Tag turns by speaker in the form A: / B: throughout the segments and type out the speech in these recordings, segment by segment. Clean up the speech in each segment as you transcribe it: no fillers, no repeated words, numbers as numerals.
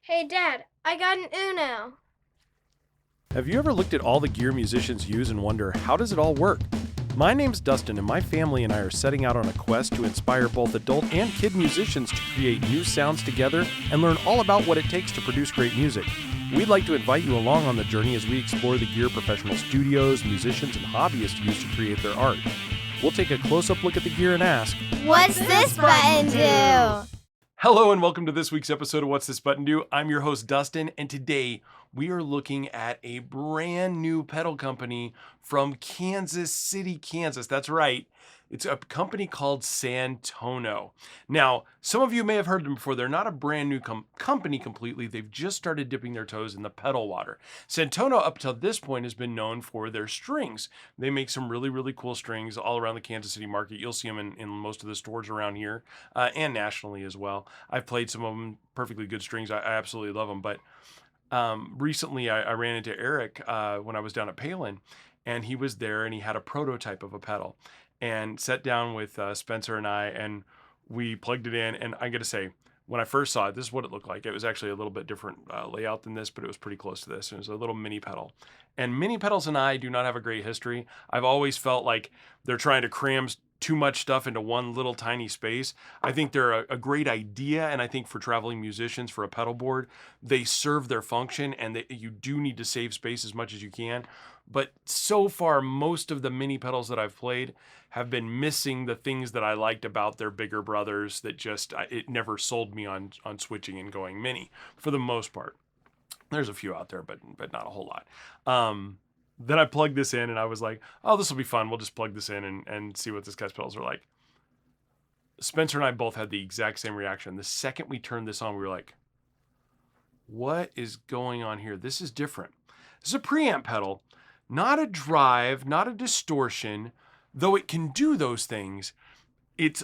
A: Hey, Dad, I got an Uno.
B: Have you ever looked at all the gear musicians use and wonder, how does it all work? My name's Dustin, and my family and I are setting out on a quest to inspire both adult and kid musicians to create new sounds together and learn all about what it takes to produce great music. We'd like to invite you along on the journey as we explore the gear professional studios, musicians, and hobbyists use to create their art. We'll take a close-up look at the gear and ask,
C: What's this button do?
B: Hello and welcome to this week's episode of What's This Button Do? I'm your host Dustin, and today we are looking at a brand new pedal company from Kansas City, Kansas. That's right. It's a company called Santono. Now, some of you may have heard them before. They're not a brand new company completely. They've just started dipping their toes in the pedal water. Santono, up till this point, has been known for their strings. They make some really, really cool strings all around the Kansas City market. You'll see them in most of the stores around here and nationally as well. I've played some of them, perfectly good strings. I absolutely love them. But recently, I ran into Eric when I was down at Palen, and he was there and he had a prototype of a pedal. And sat down with Spencer and I, and we plugged it in. And I got to say, when I first saw it, this is what it looked like. It was actually a little bit different layout than this, but it was pretty close to this. It was a little mini pedal. And mini pedals and I do not have a great history. I've always felt like they're trying to cram too much stuff into one little tiny space. I think they're a great idea, and I think for traveling musicians, for a pedal board, they serve their function, and you do need to save space as much as you can. But so far, most of the mini pedals that I've played have been missing the things that I liked about their bigger brothers that it never sold me on switching and going mini for the most part. There's a few out there, but not a whole lot. Then I plugged this in and I was like, oh, this will be fun. We'll just plug this in and see what this guy's pedals are like. Spencer and I both had the exact same reaction. The second we turned this on, we were like, what is going on here? This is different. This is a preamp pedal, not a drive, not a distortion, though it can do those things. It's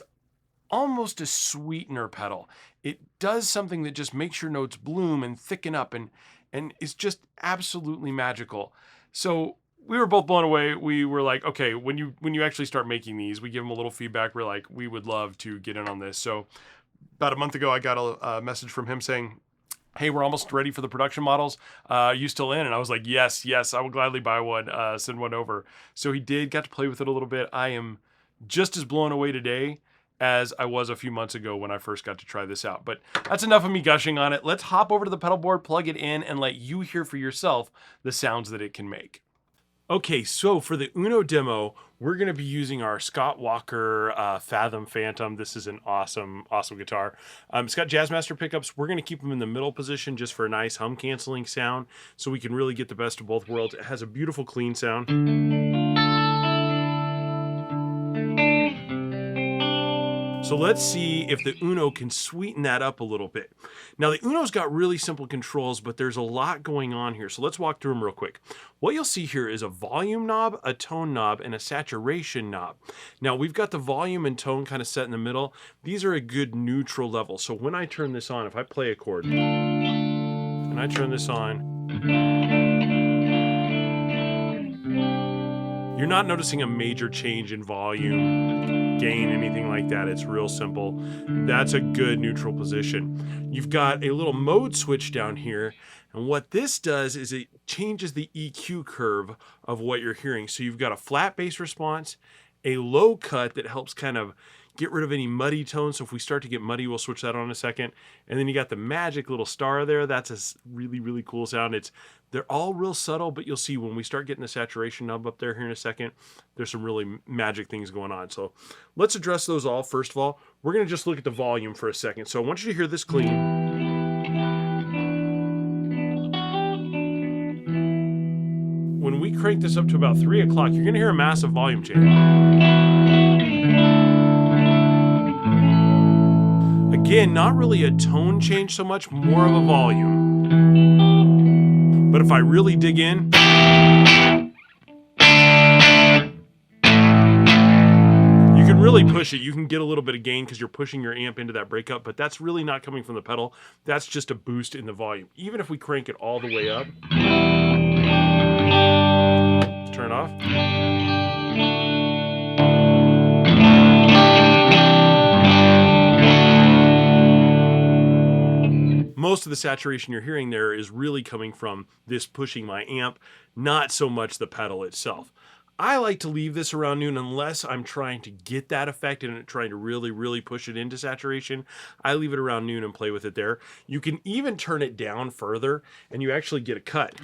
B: almost a sweetener pedal. It does something that just makes your notes bloom and thicken up and it's just absolutely magical. So we were both blown away. We were like, okay, when you actually start making these, we give them a little feedback. We're like, we would love to get in on this. So about a month ago, I got a message from him saying, hey, we're almost ready for the production models. Are you still in? And I was like, yes, I will gladly buy one, send one over. So he got to play with it a little bit. I am just as blown away today as I was a few months ago when I first got to try this out. But that's enough of me gushing on it. Let's hop over to the pedal board, plug it in, and let you hear for yourself the sounds that it can make. Okay, so for the Uno demo, we're going to be using our Scott Walker Fathom Phantom. This is an awesome guitar. It's got Jazzmaster pickups. We're going to keep them in the middle position just for a nice hum canceling sound so we can really get the best of both worlds. It has a beautiful clean sound. So let's see if the Uno can sweeten that up a little bit. Now the Uno's got really simple controls, but there's a lot going on here. So let's walk through them real quick. What you'll see here is a volume knob, a tone knob, and a saturation knob. Now we've got the volume and tone kind of set in the middle. These are a good neutral level. So when I turn this on, if I play a chord and I turn this on, you're not noticing a major change in volume, gain, anything like that. It's real simple. That's a good neutral position. You've got a little mode switch down here, and what this does is it changes the EQ curve of what you're hearing. So you've got a flat bass response, a low cut that helps kind of get rid of any muddy tones. So if we start to get muddy, we'll switch that on in a second. And then you got the magic little star there. That's a really, really cool sound. They're all real subtle, but you'll see when we start getting the saturation knob up there here in a second, there's some really magic things going on. So let's address those all. First of all, we're going to just look at the volume for a second. So I want you to hear this clean. When we crank this up to about 3 o'clock, you're going to hear a massive volume change. Again, not really a tone change so much, more of a volume. But if I really dig in, you can really push it. You can get a little bit of gain because you're pushing your amp into that breakup, but that's really not coming from the pedal. That's just a boost in the volume. Even if we crank it all the way up, turn it off. most of the saturation you're hearing there is really coming from this pushing my amp, not so much the pedal itself. I like to leave this around noon unless I'm trying to get that effect and trying to really, really push it into saturation. I leave it around noon and play with it there. You can even turn it down further and you actually get a cut.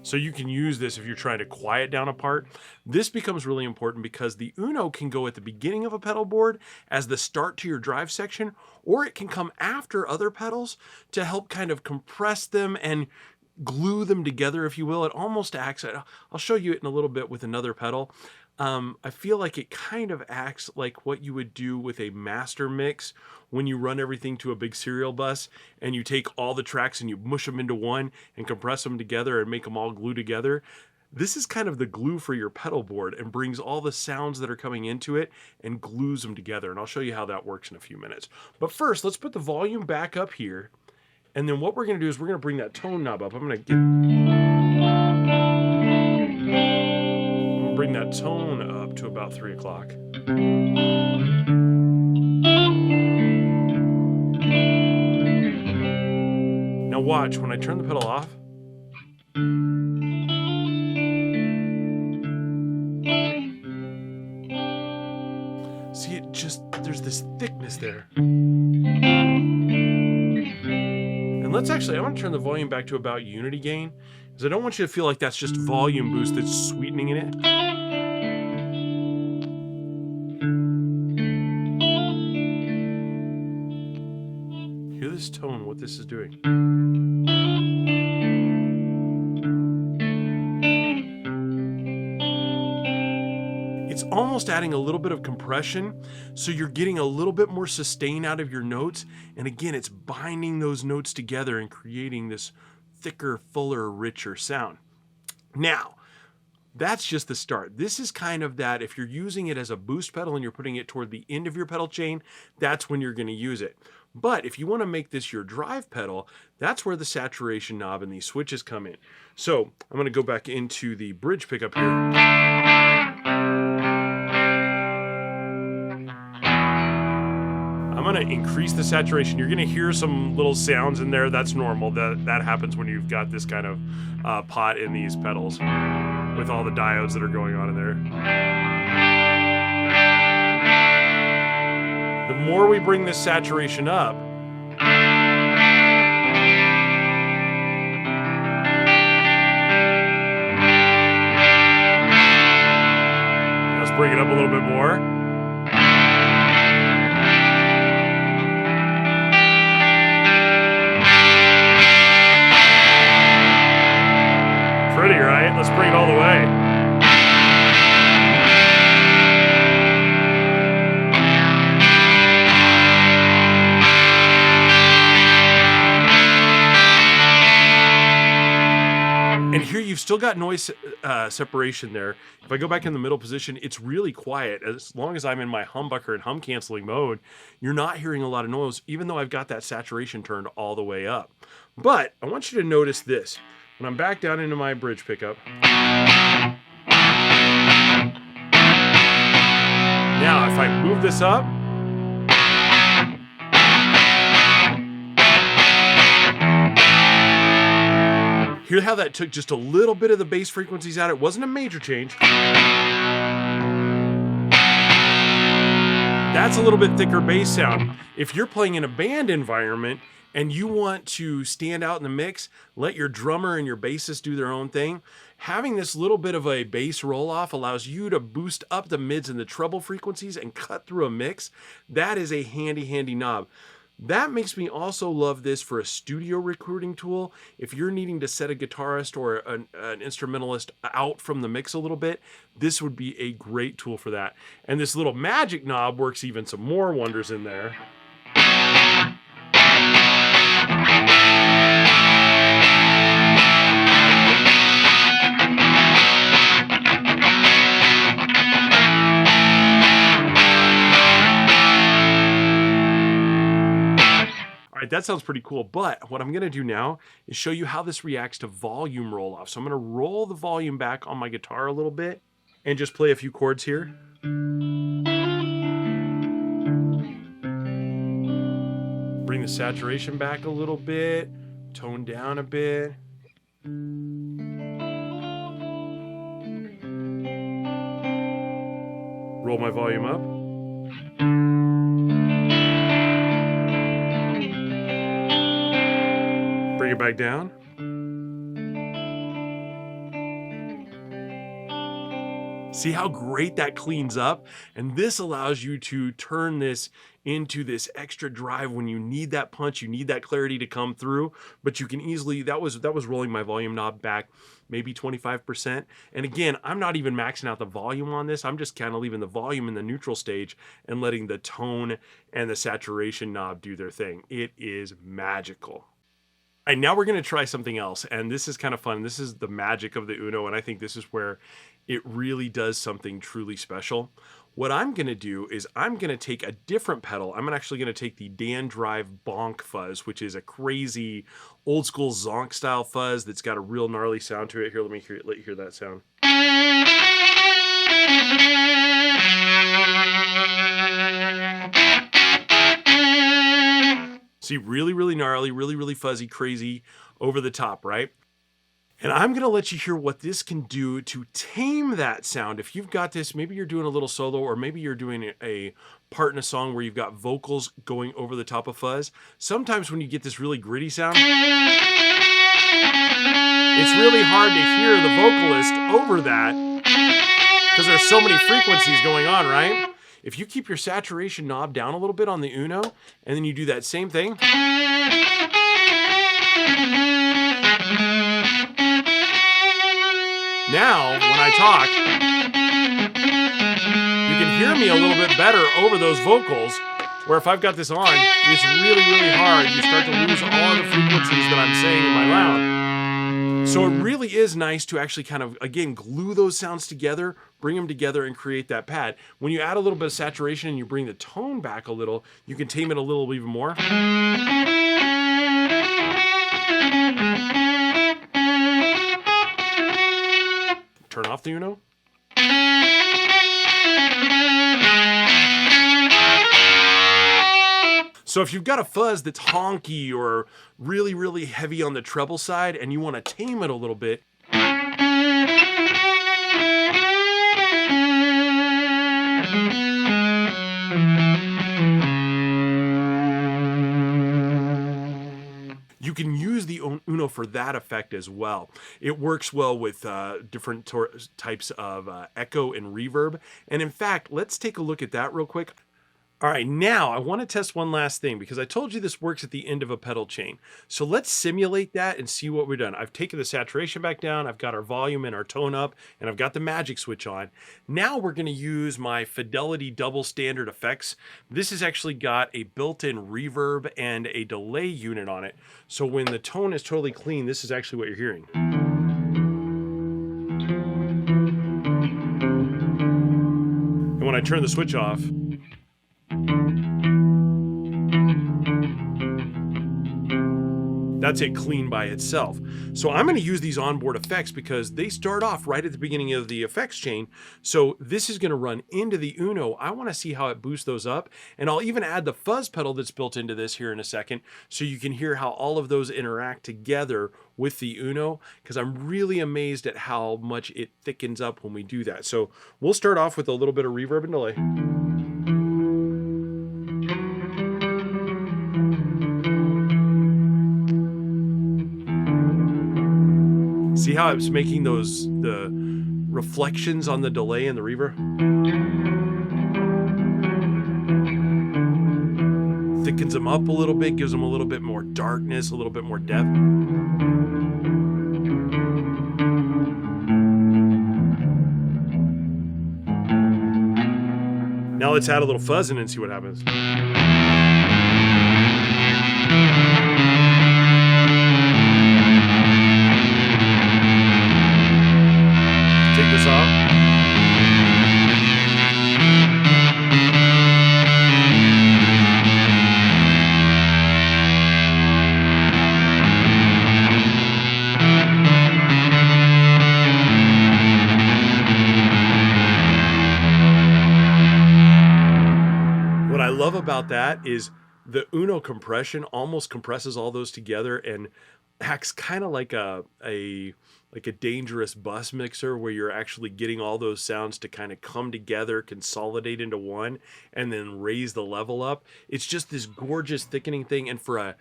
B: So you can use this if you're trying to quiet down a part. This becomes really important because the Uno can go at the beginning of a pedal board as the start to your drive section, or it can come after other pedals to help kind of compress them and glue them together, if you will. It almost acts, I'll show you it in a little bit with another pedal. I feel like it kind of acts like what you would do with a master mix when you run everything to a big serial bus and you take all the tracks and you mush them into one and compress them together and make them all glue together. This is kind of the glue for your pedal board and brings all the sounds that are coming into it and glues them together. And I'll show you how that works in a few minutes. But first, let's put the volume back up here. And then what we're going to do is we're going to bring that tone knob up. I'm going to bring that tone up to about 3 o'clock. Now watch, when I turn the pedal off, see, it just, there's this thickness there. And let's actually, I want to turn the volume back to about unity gain, because I don't want you to feel like that's just volume boost that's sweetening in it. Hear this tone, what this is doing. It's almost adding a little bit of compression, so you're getting a little bit more sustain out of your notes. And again, it's binding those notes together and creating this thicker, fuller, richer sound. Now, that's just the start. This is kind of that, if you're using it as a boost pedal and you're putting it toward the end of your pedal chain, that's when you're going to use it. But if you want to make this your drive pedal, that's where the saturation knob and these switches come in. So I'm going to go back into the bridge pickup here. I'm going to increase the saturation. You're going to hear some little sounds in there. That's normal. That happens when you've got this kind of pot in these pedals with all the diodes that are going on in there. The more we bring this saturation up, let's bring it up a little bit more. Pretty, right? Let's bring it all the way. And here you've still got noise separation there. If I go back in the middle position, it's really quiet. As long as I'm in my humbucker and hum canceling mode, you're not hearing a lot of noise, even though I've got that saturation turned all the way up. But I want you to notice this. When I'm back down into my bridge pickup, now if I move this up, hear how that took just a little bit of the bass frequencies out? It wasn't a major change. That's a little bit thicker bass sound. If you're playing in a band environment and you want to stand out in the mix, let your drummer and your bassist do their own thing, having this little bit of a bass roll-off allows you to boost up the mids and the treble frequencies and cut through a mix. That is a handy, handy knob. That makes me also love this for a studio recording tool. If you're needing to set a guitarist or an instrumentalist out from the mix a little bit, this would be a great tool for that. And this little magic knob works even some more wonders in there. All right, that sounds pretty cool, but what I'm gonna do now is show you how this reacts to volume roll off. So I'm gonna roll the volume back on my guitar a little bit and just play a few chords here. Bring the saturation back a little bit, tone down a bit. Roll my volume up. Bring it back down. See how great that cleans up? And this allows you to turn this into this extra drive when you need that punch, you need that clarity to come through, but you can easily, that was rolling my volume knob back maybe 25%. And again, I'm not even maxing out the volume on this. I'm just kind of leaving the volume in the neutral stage and letting the tone and the saturation knob do their thing. It is magical. All right, now we're going to try something else, and this is kind of fun. This is the magic of the Uno, and I think this is where it really does something truly special. What I'm going to do is I'm going to take a different pedal. I'm actually going to take the Dan Drive Bonk fuzz, which is a crazy old school zonk style fuzz that's got a real gnarly sound to it. Here, let you hear that sound. See, really, really gnarly, really, really fuzzy, crazy, over the top, right? And I'm going to let you hear what this can do to tame that sound. If you've got this, maybe you're doing a little solo, or maybe you're doing a part in a song where you've got vocals going over the top of fuzz. Sometimes when you get this really gritty sound, it's really hard to hear the vocalist over that because there's so many frequencies going on, right? If you keep your saturation knob down a little bit on the Uno, and then you do that same thing, now, when I talk, you can hear me a little bit better over those vocals, where if I've got this on, it's really, really hard. You start to lose all the frequencies that I'm saying in my loud. So it really is nice to actually kind of, again, glue those sounds together, bring them together, and create that pad. When you add a little bit of saturation and you bring the tone back a little, you can tame it a little even more. Turn off the Uno. So if you've got a fuzz that's honky or really, really heavy on the treble side and you want to tame it a little bit, you can use the Uno for that effect as well. It works well with different types of echo and reverb. And in fact, let's take a look at that real quick. All right, now I want to test one last thing because I told you this works at the end of a pedal chain. So let's simulate that and see what we've done. I've taken the saturation back down, I've got our volume and our tone up, and I've got the magic switch on. Now we're going to use my Fidelity double standard effects. This has actually got a built-in reverb and a delay unit on it. So when the tone is totally clean, this is actually what you're hearing. And when I turn the switch off, that's it clean by itself. So I'm going to use these onboard effects because they start off right at the beginning of the effects chain. So this is going to run into the Uno. I want to see how it boosts those up. And I'll even add the fuzz pedal that's built into this here in a second so you can hear how all of those interact together with the Uno, because I'm really amazed at how much it thickens up when we do that. So we'll start off with a little bit of reverb and delay. See how it's making the reflections on the delay and the reverb? Thickens them up a little bit, gives them a little bit more darkness, a little bit more depth. Now let's add a little fuzz in and see what happens. Take this off. What I love about that is The Uno compression almost compresses all those together and acts kind of like a dangerous bus mixer where you're actually getting all those sounds to kind of come together, consolidate into one, and then raise the level up. It's just this gorgeous thickening thing. And for a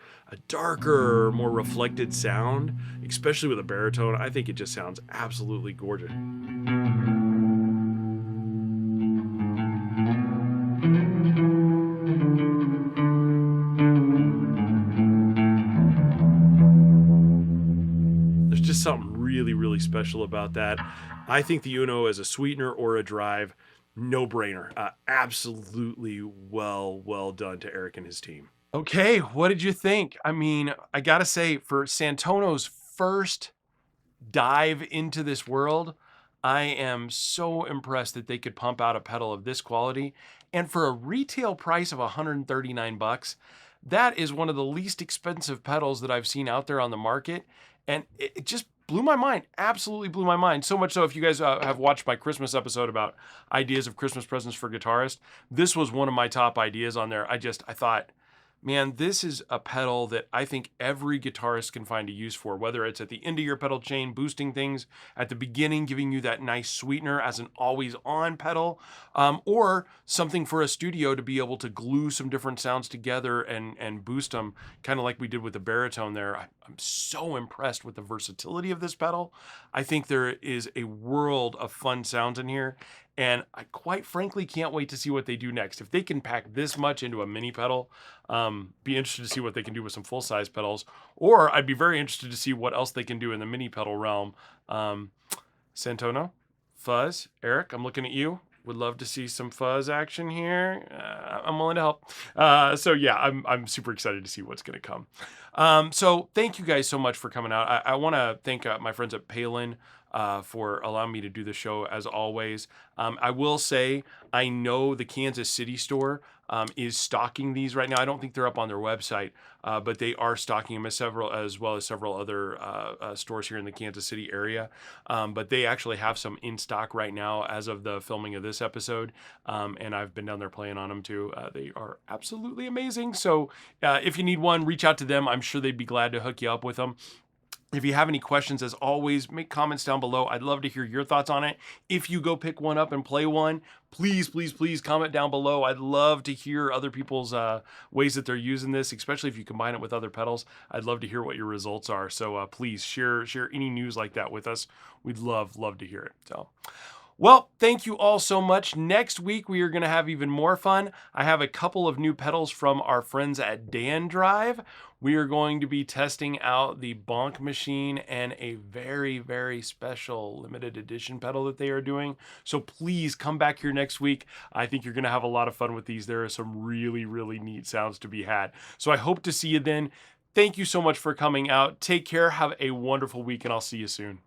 B: darker, more reflected sound, especially with a baritone, I think it just sounds absolutely gorgeous. There's just something really, really special about that. I think the Uno as a sweetener or a drive, no brainer. Absolutely well done to Eric and his team. Okay, what did you think? I mean, I gotta say, for Santono's first dive into this world, I am so impressed that they could pump out a pedal of this quality. And for a retail price of 139 bucks, that is one of the least expensive pedals that I've seen out there on the market. And it just blew my mind, absolutely blew my mind. So much so, if you guys have watched my Christmas episode about ideas of Christmas presents for guitarists, this was one of my top ideas on there. I thought, man, this is a pedal that I think every guitarist can find a use for, whether it's at the end of your pedal chain, boosting things, at the beginning, giving you that nice sweetener as an always-on pedal, or something for a studio to be able to glue some different sounds together and boost them, kind of like we did with the baritone there. I'm so impressed with the versatility of this pedal. I think there is a world of fun sounds in here, and I quite frankly can't wait to see what they do next. If they can pack this much into a mini pedal, be interested to see what they can do with some full-size pedals, or I'd be very interested to see what else they can do in the mini pedal realm. Santono, fuzz, Eric, I'm looking at you. Would love to see some fuzz action here. I'm willing to help. So yeah, I'm super excited to see what's going to come. So thank you guys so much for coming out. I want to thank my friends at Palen for allowing me to do the show as always. I will say, I know the Kansas City store is stocking these right now. I don't think they're up on their website, but they are stocking them as well as several other stores here in the Kansas City area. But they actually have some in stock right now as of the filming of this episode. And I've been down there playing on them too. They are absolutely amazing. So if you need one, reach out to them. I'm sure they'd be glad to hook you up with them. If you have any questions, as always, make comments down below. I'd love to hear your thoughts on it. If you go pick one up and play one, please comment down below. I'd love to hear other people's ways that they're using this, especially if you combine it with other pedals. I'd love to hear what your results are. So please share any news like that with us. We'd love to hear it. So, well, thank you all so much. Next week, we are going to have even more fun. I have a couple of new pedals from our friends at Dan Drive. We are going to be testing out the Bonk machine and a very special limited edition pedal that they are doing. So please come back here next week. I think you're going to have a lot of fun with these. There are some really neat sounds to be had. So I hope to see you then. Thank you so much for coming out. Take care. Have a wonderful week, and I'll see you soon.